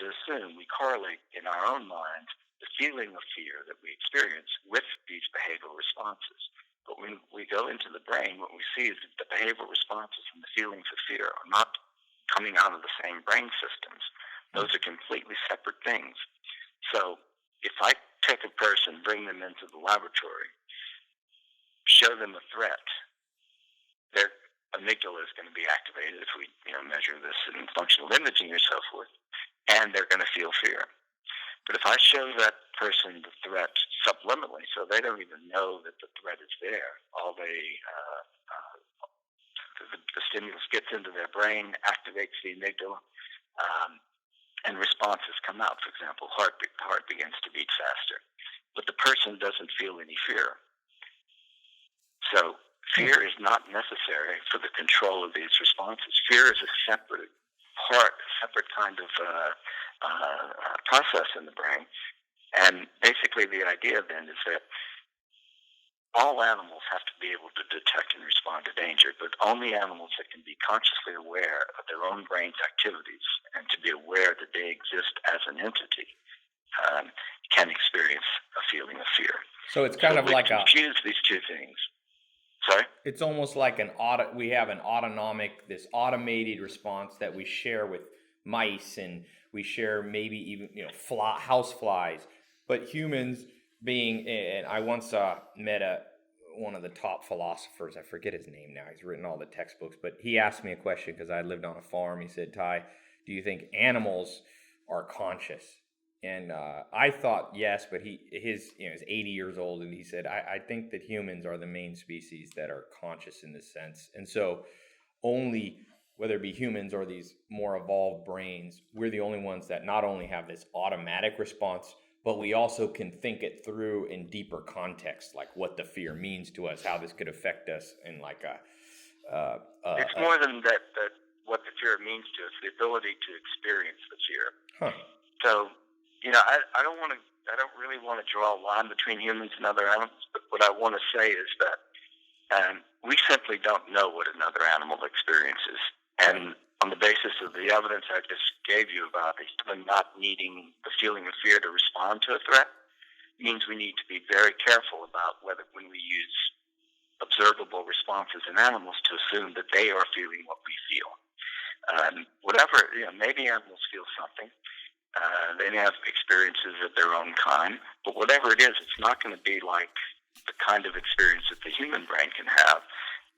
to assume we correlate in our own minds the feeling of fear that we experience with these behavioral responses. But when we go into the brain, what we see is that the behavioral responses and the feelings of fear are not coming out of the same brain systems. Those are completely separate things. So if I take a person, bring them into the laboratory, show them a threat, their amygdala is going to be activated if we measure this in functional imaging or so forth, and they're going to feel fear. But if I show that person the threat subliminally, so they don't even know that the threat is there, the stimulus gets into their brain, activates the amygdala, and responses come out. For example, heart begins to beat faster, but the person doesn't feel any fear. So fear is not necessary for the control of these responses. Fear is a separate kind of process in the brain. And basically the idea then is that all animals have to be able to detect and respond to danger, but only animals that can be consciously aware of their own brain's activities and to be aware that they exist as an entity can experience a feeling of fear. So it's kind of like confuse these two things. Sorry? It's almost like we have an this automated response that we share with mice, and we share maybe even house flies. But humans being, and I once met one of the top philosophers. I forget his name now. He's written all the textbooks, but he asked me a question because I lived on a farm. He said, "Ty, do you think animals are conscious?" And I thought yes, but he's 80 years old, and he said, I think that humans are the main species that are conscious in this sense. And so only, whether it be humans or these more evolved brains, we're the only ones that not only have this automatic response, but we also can think it through in deeper context, like what the fear means to us, how this could affect us in like it's more than that what the fear means to us, the ability to experience the fear. Huh. So, I don't really want to draw a line between humans and other animals, but what I want to say is that we simply don't know what another animal experiences. And on the basis of the evidence I just gave you about the human not needing the feeling of fear to respond to a threat, means we need to be very careful about when we use observable responses in animals to assume that they are feeling what we feel. Maybe animals feel something. They have experiences of their own kind, but whatever it is, it's not going to be like the kind of experience that the human brain can have.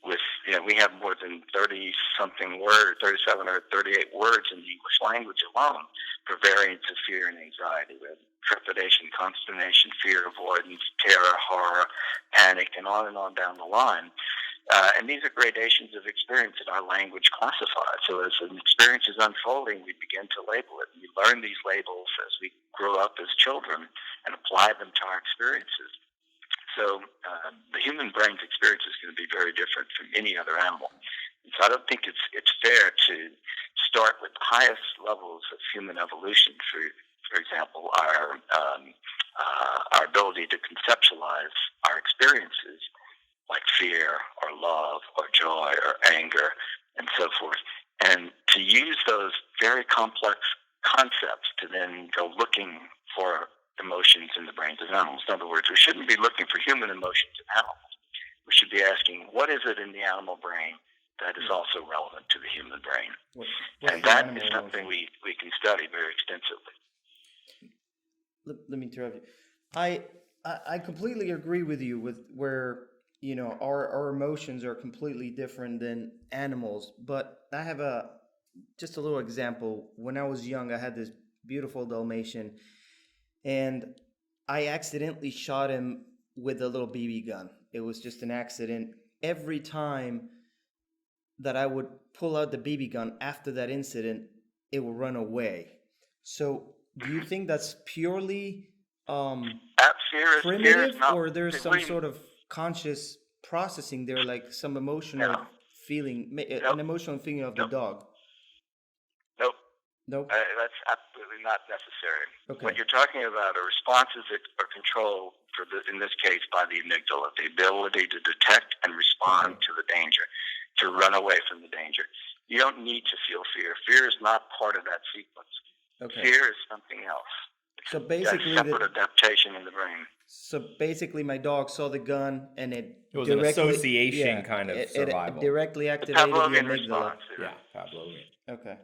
We have more than 30-something words, 37 or 38 words in the English language alone for variants of fear and anxiety. We have trepidation, consternation, fear, avoidance, terror, horror, panic, and on down the line. And these are gradations of experience that our language classifies. So as an experience is unfolding, we begin to label it. We learn these labels as we grow up as children and apply them to our experiences. So the human brain's experience is going to be very different from any other animal. And so I don't think it's fair to start with the highest levels of human evolution, for example, our ability to conceptualize our experiences, like fear or love or joy or anger and so forth, and to use those very complex concepts to then go looking for emotions in the brains of animals. In other words, we shouldn't be looking for human emotions in animals. We should be asking, what is it in the animal brain that is also relevant to the human brain? And that is something we can study very extensively. Let me interrupt you. I completely agree with you with where our emotions are completely different than animals. But I have just a little example. When I was young, I had this beautiful Dalmatian, and I accidentally shot him with a little BB gun. It was just an accident. Every time that I would pull out the BB gun after that incident, it would run away. So do you think that's purely primitive, or there's some sort of conscious processing there, like some emotional feeling, an emotional feeling of the dog? Nope. That's absolutely not necessary. Okay. What you're talking about are responses that are controlled, in this case, by the amygdala, the ability to detect and respond to the danger, to run away from the danger. You don't need to feel fear. Fear is not part of that sequence. Okay. Fear is something else. So It's basically, a separate adaptation in the brain. my dog saw the gun and it was an directly, association kind of it survival. directly The activated the Pavlovian amygdala. response. Yeah, Pavlovian. Okay.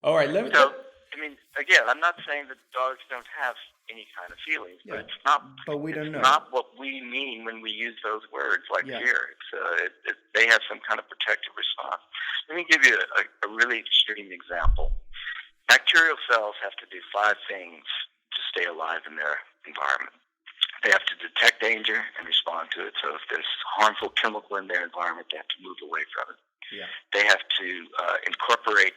All right, let me. So, I mean, again, I'm not saying that dogs don't have any kind of feelings, but Yeah. it's not. But we don't It's know. not what we mean when we use those words like Yeah. fear. They have some kind of protective response. Let me give you a really extreme example. Bacterial cells have to do 5 things to stay alive in their environment. They have to detect danger and respond to it. So if there's harmful chemical in their environment, they have to move away from it. Yeah. They have to incorporate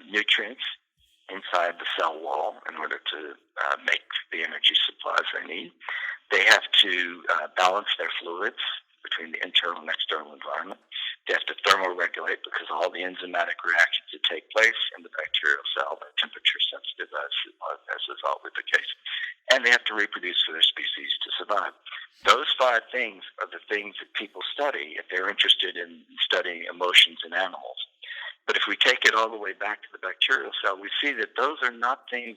nutrients inside the cell wall in order to make the energy supplies they need. They have to balance their fluids between the internal and external environment. They have to thermoregulate because all the enzymatic reactions that take place in the bacterial cell are temperature sensitive, as is always the case. And they have to reproduce for their species to survive. Those 5 things are the things that people study if they're interested in studying emotions in animals. But if we take it all the way back to the bacterial cell, we see that those are not things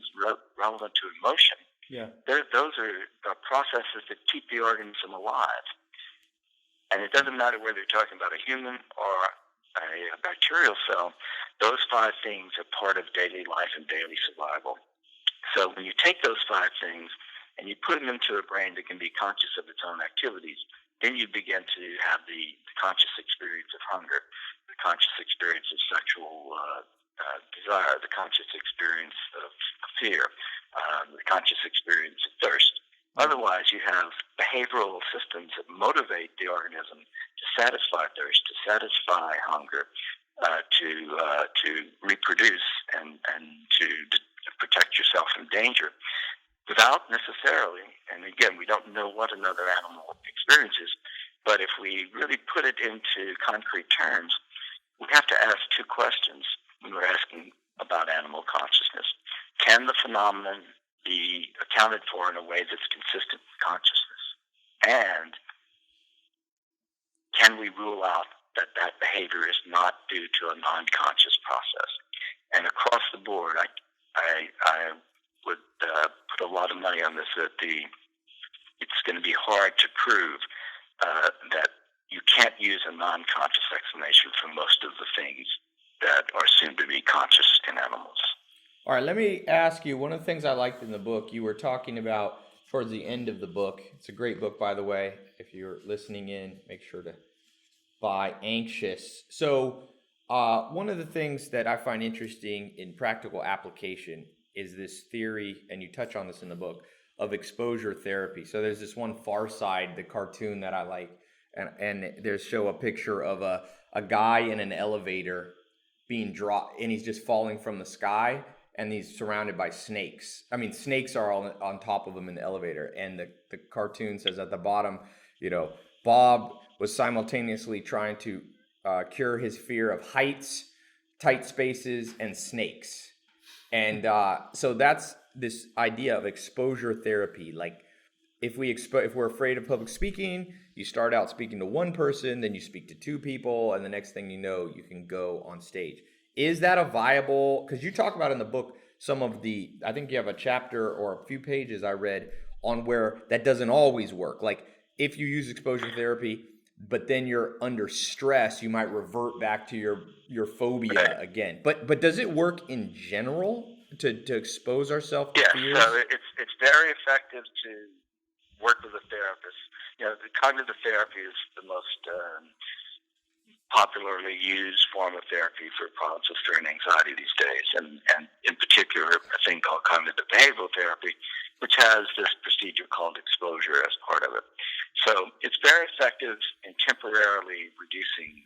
relevant to emotion. Yeah. Those are processes that keep the organism alive. And it doesn't matter whether you're talking about a human or a bacterial cell, those 5 things are part of daily life and daily survival. So when you take those 5 things and you put them into a brain that can be conscious of its own activities, then you begin to have the conscious experience of hunger, the conscious experience of sexual desire, the conscious experience of fear, the conscious experience of thirst. Otherwise, you have behavioral systems that motivate the organism to satisfy thirst, to satisfy hunger, to reproduce, and to protect yourself from danger, without necessarily. And again, we don't know what another animal experiences, but if we really put it into concrete terms, we have to ask 2 questions when we're asking about animal consciousness. Can the phenomenon be accounted for in a way that's consistent with consciousness? And can we rule out that that behavior is not due to a non-conscious process? And across the board, I would put a lot of money on this, that it's going to be hard to prove that you can't use a non-conscious explanation for most of the things that are soon to be conscious in animals. All right, let me ask you, one of the things I liked in the book, you were talking about towards the end of the book. It's a great book, by the way. If you're listening in, make sure to buy Anxious. So one of the things that I find interesting in practical application is this theory, and you touch on this in the book, of exposure therapy. So there's this one Far Side, the cartoon that I like, and there's show a picture of a guy in an elevator being dropped, and he's just falling from the sky, and he's surrounded by snakes. I mean, snakes are all on top of him in the elevator, and the cartoon says at the bottom, Bob was simultaneously trying to cure his fear of heights, tight spaces, and snakes. And so that's this idea of exposure therapy. Like if we're afraid of public speaking, you start out speaking to one person, then you speak to 2 people, and the next thing you know, you can go on stage. Is that a viable, because you talk about in the book some of I think you have a chapter or a few pages I read on where that doesn't always work. Like if you use exposure therapy, but then you're under stress, you might revert back to your phobia again. But does it work in general to expose ourselves to fears? Yeah, so it's very effective to work with a therapist. The cognitive therapy is the most popularly used form of therapy for problems of fear and anxiety these days, and in particular a thing called cognitive behavioral therapy, which has this procedure called exposure as part of it. So it's very effective in temporarily reducing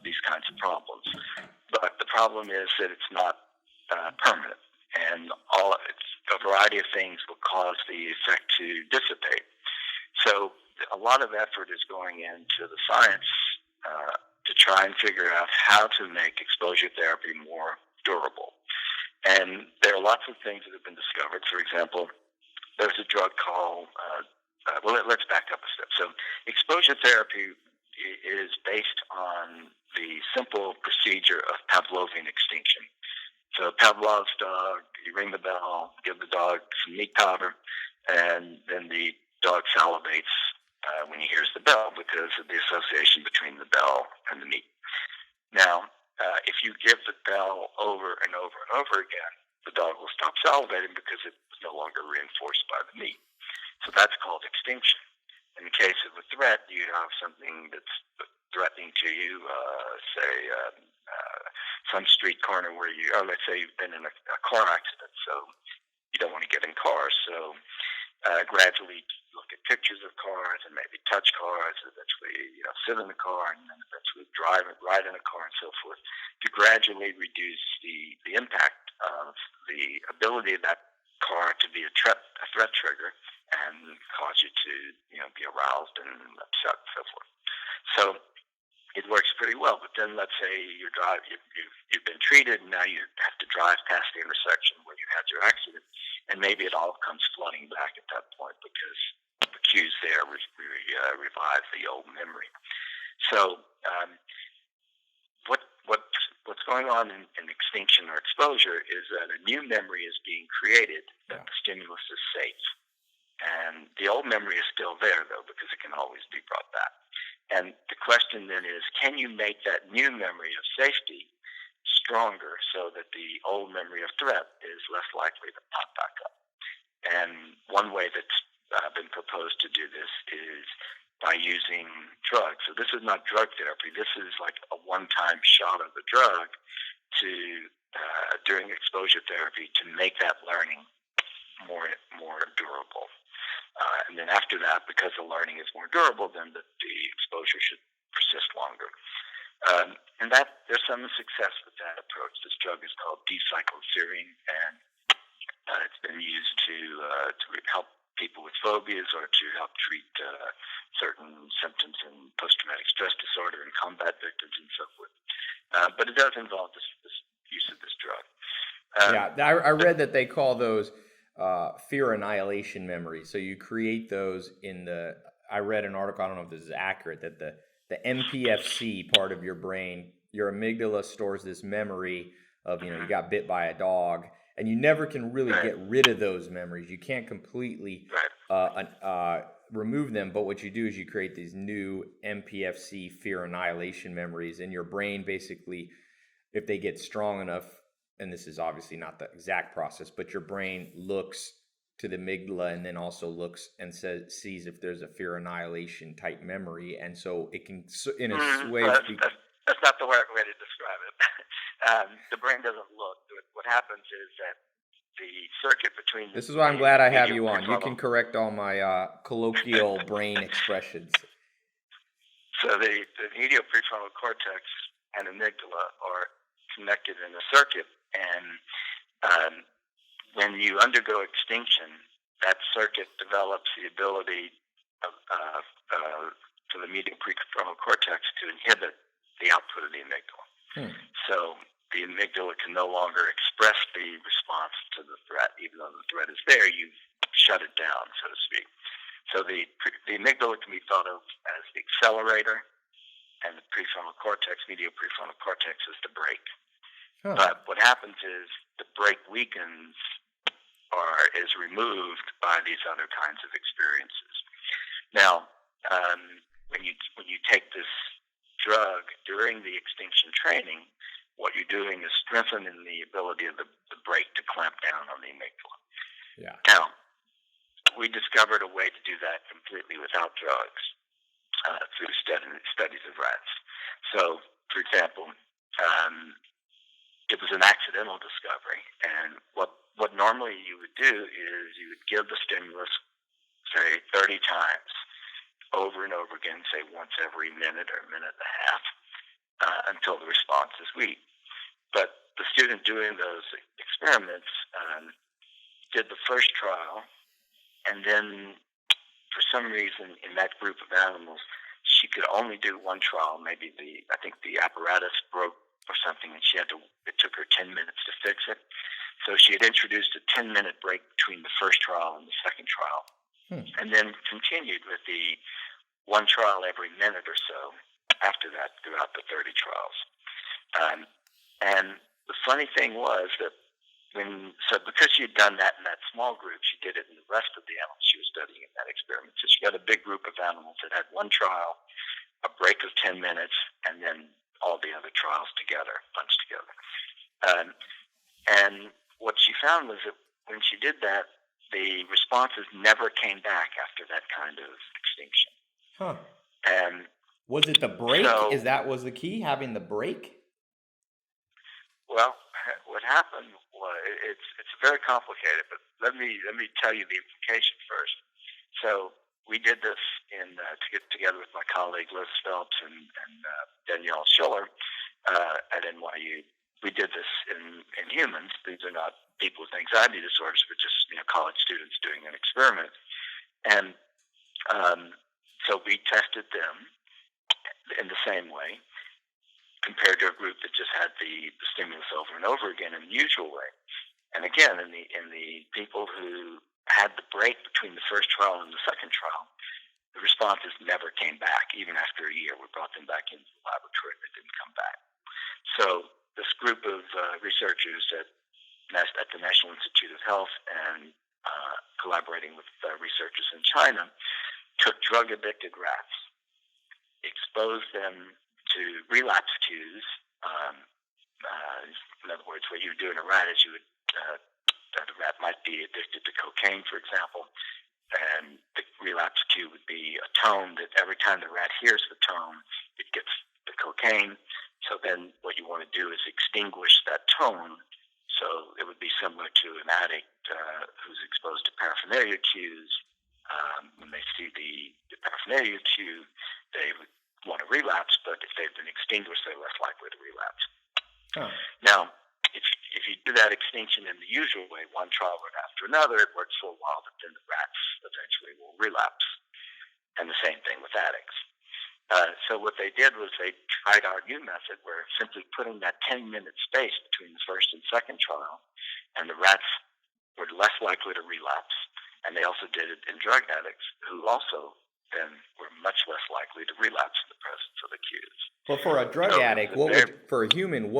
these kinds of problems, but the problem is that it's not permanent, and a variety of things will cause the effect to dissipate. So a lot of effort is going into the science to try and figure out how to make exposure therapy more durable. And there are lots of things that have been discovered. For example, there's a drug called, let's back up a step. So exposure therapy is based on the simple procedure of Pavlovian extinction. So Pavlov's dog, you ring the bell, give the dog some meat powder, and then the dog salivates when he hears the bell because of the association between the bell and the meat. Now, if you give the bell over and over and over again, the dog will stop salivating because it is no longer reinforced by the meat. So that's called extinction. In the case of a threat, you have something that's threatening to you, say, some street corner where let's say you've been in a car accident, so you don't want to get in cars. So gradually look at pictures of cars and maybe touch cars, eventually sit in the car, and then eventually ride in a car and so forth, to gradually reduce the impact of the ability of that car to be a threat trigger and cause you to be aroused and upset and so forth. So it works pretty well. But then let's say you've been treated, and now you have to drive past the intersection where you had your accident, and maybe it all comes flooding back at that point because the cues there revive the old memory. So what's going on in extinction or exposure is that a new memory is being created that the stimulus is safe. And the old memory is still there, though, because it can always be brought back. And the question then is, can you make that new memory of safety stronger so that the old memory of threat is less likely to pop back up? And one way that's been proposed to do this is by using drugs. So this is not drug therapy. This is like a one-time shot of the drug during exposure therapy to make that learning more durable. And then after that, because the learning is more durable, then the exposure should persist longer. And there's some success with that approach. This drug is called D-cycloserine, and it's been used to help people with phobias or to help treat certain symptoms in post-traumatic stress disorder and combat victims and so forth. But it does involve this use of this drug. I read that they call those fear annihilation memories. So you create those I read an article, I don't know if this is accurate, that the MPFC part of your brain, your amygdala stores this memory of, you got bit by a dog, and you never can really get rid of those memories. You can't completely remove them, but what you do is you create these new MPFC fear annihilation memories, and your brain basically, if they get strong enough, and this is obviously not the exact process, but your brain looks to the amygdala and then also looks and sees if there's a fear annihilation type memory, and so it can, in a way... That's not the right way to describe it. The brain doesn't look. What happens is that the circuit between... This is why I'm glad I have you on. You can correct all my colloquial brain expressions. So the medial prefrontal cortex and amygdala are connected in a circuit, and when you undergo extinction, that circuit develops the ability for the medial prefrontal cortex to inhibit the output of the amygdala. So the amygdala can no longer express the response to the threat. Even though the threat is there, you've shut it down, so to speak. So the amygdala can be thought of as the accelerator, and the prefrontal cortex, medial prefrontal cortex, is the brake. But what happens is the brake weakens or is removed by these other kinds of experiences. Now, when you take this drug during the extinction training, what you're doing is strengthening the ability of the brake to clamp down on the amygdala. Yeah. Now, we discovered a way to do that completely without drugs through studies of rats. So, for example, it was an accidental discovery, and what normally you would do is you would give the stimulus, say, 30 times over and over again, say once every minute or a minute and a half, until the response is weak. But the student doing those experiments did the first trial, and then for some reason in that group of animals, she could only do one trial. Maybe I think the apparatus broke or something, and it took her 10 minutes to fix it. So she had introduced a 10-minute break between the first trial and the second trial, and then continued with the one trial every minute or so after that throughout the 30 trials. And the funny thing was that because she had done that in that small group, she did it in the rest of the animals she was studying in that experiment. So she got a big group of animals that had one trial, a break of 10 minutes, and then all the other trials together, bunched together. And what she found was that when she did that, the responses never came back after that kind of extinction. Huh. And was it the break? So, Was the key, having the break? well, what happened was it's very complicated, but let me tell you the implication first. So we did this to get together with my colleague Liz Phelps and Danielle Schiller at NYU. We did this in humans. These are not people with anxiety disorders, but just college students doing an experiment. And so we tested them in the same way, compared to a group that just had the stimulus over and over again in the usual way. And again, in the people who had the break between the first trial and the second trial, the responses never came back. Even after a year, we brought them back into the laboratory, they didn't come back. So this group of researchers at the National Institute of Health and collaborating with researchers in China took drug-addicted rats, exposed them to relapse cues. In other words, what you would do in a rat is you would, the rat might be addicted to cocaine, for example, and the relapse cue would be a tone that every time the rat hears the tone, it gets the cocaine. So then what you want to do is extinguish that tone. So it would be similar to an addict who's exposed to paraphernalia cues. When they see the paraphernalia cue, they would want to relapse, but if they've been extinguished, they're less likely to relapse. Huh. Now, if you do that extinction in the usual way, one trial right after another, it works for a while, but then the rats eventually will relapse. And the same thing with addicts. So what they did was they tried our new method, where simply putting that 10-minute space between the first and second trial, and the rats were less likely to relapse. And they also did it in drug addicts, who also then were much less likely to relapse in the presence of the cues. Well, for a drug addict, for a human,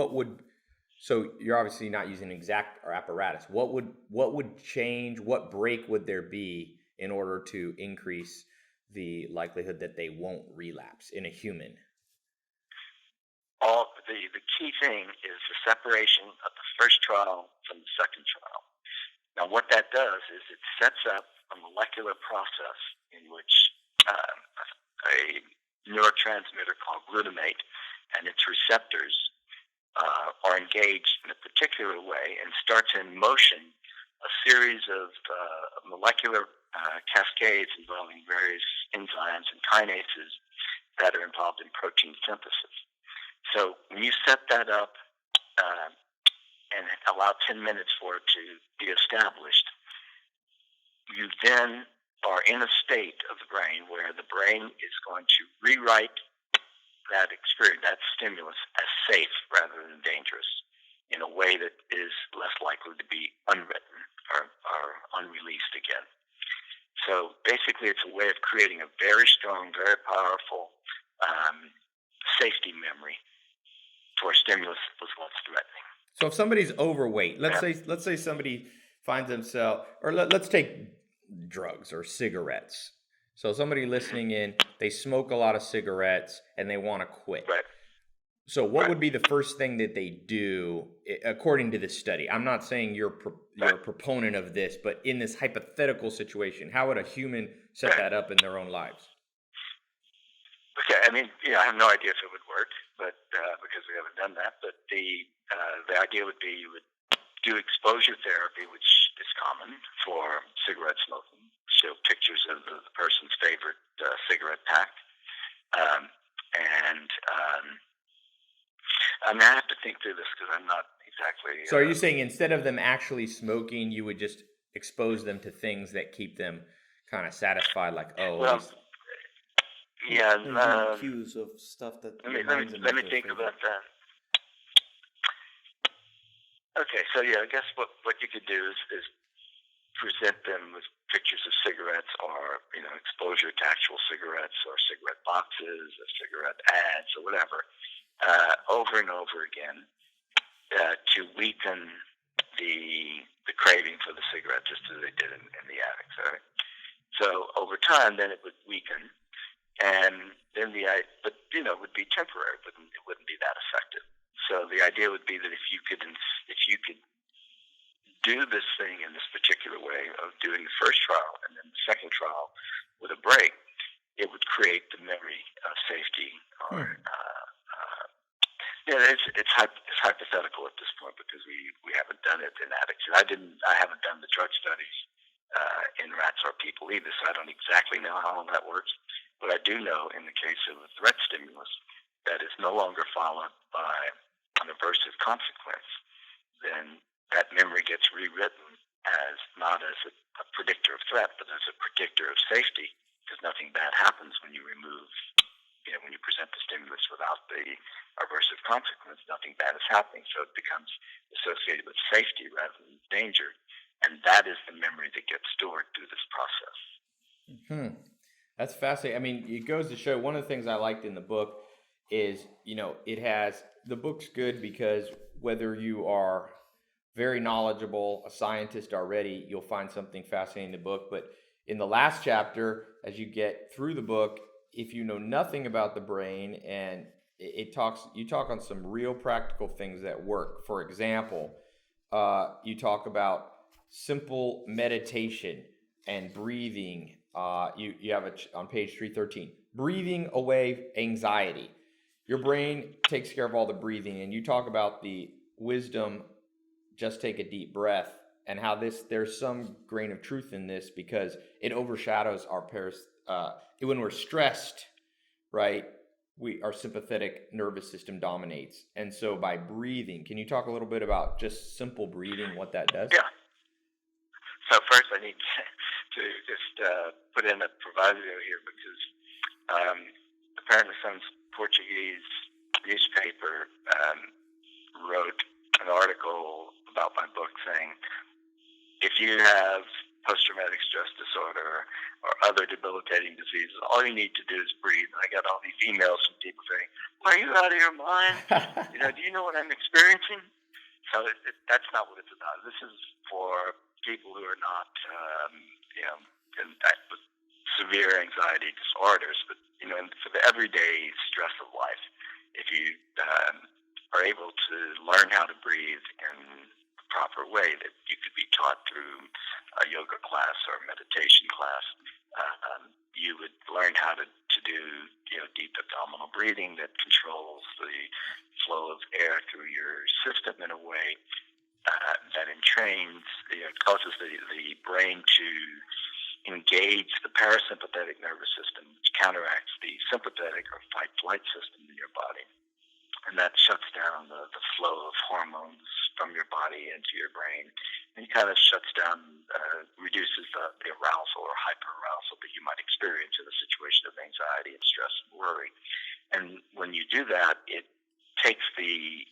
so you're obviously not using an exact apparatus. What would change? What break would there be in order to increase the likelihood that they won't relapse in a human? The key thing is the separation of the first trial from the second trial. Now, what that does is it sets up a molecular process in which a neurotransmitter called glutamate and its receptors are engaged in a particular way and starts in motion a series of molecular cascades involving various enzymes and kinases that are involved in protein synthesis. So when you set that up and allow 10 minutes for it to be established, you then are in a state of the brain where the brain is going to rewrite that experience, that stimulus, as safe rather than dangerous, in a way that is less likely to be unwritten or unreleased again. So basically, it's a way of creating a very strong, very powerful safety memory for a stimulus that was once threatening. So if somebody's overweight, let's say somebody finds themselves, or let's take drugs or cigarettes. So somebody listening in, they smoke a lot of cigarettes and they want to quit. Right. So what would be the first thing that they do, according to this study? I'm not saying you're a proponent of this, but in this hypothetical situation, how would a human set that up in their own lives? Okay, I mean, I have no idea if it would work, but because we haven't done that. But the idea would be you would do exposure therapy, which is common for cigarette smoking. Show pictures of the person's favorite cigarette pack, and I mean, I have to think through this because I'm not exactly. So, are you saying instead of them actually smoking, you would just expose them to things that keep them kind of satisfied, like yeah, cues of stuff that. Let me think about that. Okay, so I guess what you could do is present them with pictures of cigarettes, or exposure to actual cigarettes, or cigarette boxes, or cigarette ads, or whatever, over and over again, to weaken the craving for the cigarette, just as they did in the addicts. Right? So over time, then it would weaken, and then but it would be temporary. It wouldn't be that effective. So the idea would be that if you could do this thing in this particular way of doing the first trial and then the second trial with a break, it would create the memory of safety. Or it's hypothetical at this point because we haven't done it in addicts. I haven't done the drug studies in rats or people either, so I don't exactly know how all that works. But I do know in the case of a threat stimulus that is no longer followed by an aversive consequence, then that memory gets rewritten as not as a predictor of threat, but as a predictor of safety, because nothing bad happens when you when you present the stimulus without the aversive consequence, nothing bad is happening. So it becomes associated with safety rather than danger. And that is the memory that gets stored through this process. That's fascinating. I mean, it goes to show one of the things I liked in the book is, the book's good because whether you are very knowledgeable, a scientist already, you'll find something fascinating in the book. But in the last chapter, as you get through the book, if you know nothing about the brain, and you talk on some real practical things that work. For example, you talk about simple meditation and breathing. You have it on page 313, breathing away anxiety. Your brain takes care of all the breathing, and you talk about the wisdom, just take a deep breath, and how there's some grain of truth in this because it overshadows our when we're stressed, right? Our sympathetic nervous system dominates. And so by breathing, can you talk a little bit about just simple breathing, what that does? Yeah. So first I need to just put in a proviso here because apparently some Portuguese newspaper wrote an article about my book saying, if you have post-traumatic stress disorder or other debilitating diseases, all you need to do is breathe. And I got all these emails from people saying, are you out of your mind? Do you know what I'm experiencing? So that's not what it's about. This is for people who are not, with severe anxiety disorders, but, for the everyday stress of life. If you are able to learn how to breathe in the proper way that you could be taught through a yoga class or a meditation class, you would learn how to do deep abdominal breathing that controls the flow of air through your system in a way that entrains, causes the brain to engage the parasympathetic nervous system, which counteracts the sympathetic or fight-flight system in your body. And that shuts down the flow of hormones from your body into your brain, and kind of shuts down, reduces the arousal or hyperarousal that you might experience in a situation of anxiety and stress and worry. And when you do that, it takes the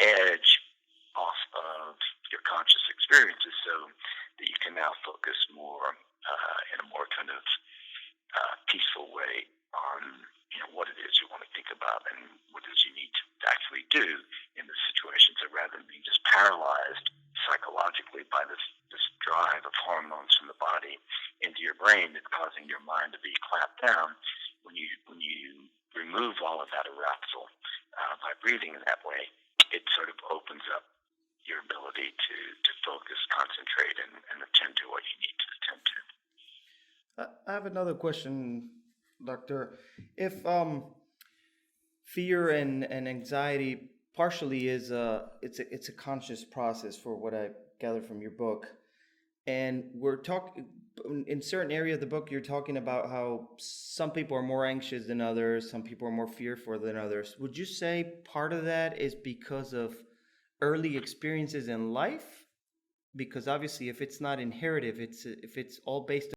edge off of your conscious experiences, so that you can now focus more in a more kind of peaceful way on what it is you want to think about and what it is you need to actually do in this situation. So rather than being just paralyzed psychologically by this drive of hormones from the body into your brain that's causing your mind to be clamped down, when you remove all of that arousal by breathing in that way, it sort of opens up your ability to focus, concentrate, and attend to what you need to attend to. I have another question, Doctor. If fear and anxiety partially is it's a conscious process, for what I gather from your book, and we're talking in certain area of the book, you're talking about how some people are more anxious than others, some people are more fearful than others. Would you say part of that is because of early experiences in life? Because obviously, if it's not inherited, if it's all based